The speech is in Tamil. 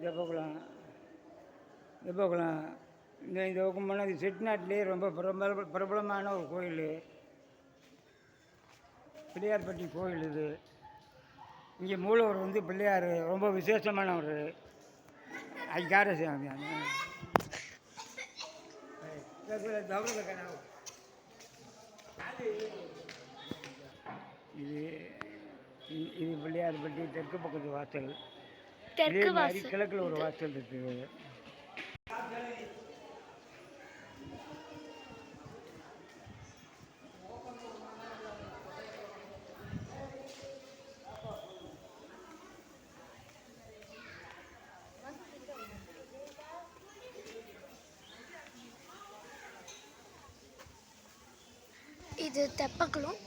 தெப்பக்குளம். தெப்பக்குளம் இந்த பக்கம் போனால் இது செட்டிநாட்டிலே ரொம்ப பிரபலமான ஒரு கோயில். பிள்ளையார்பட்டி கோயில் இது. இங்கே மூலவர் வந்து பிள்ளையார் ரொம்ப விசேஷமானவர். அதுக்கார இது இது பிள்ளையார்பட்டி தெற்கு பக்கத்து வாசல். இதே மாதிரி கிழக்கில் ஒரு வாசல் இருக்குது. இது தெப்பக்குளம்.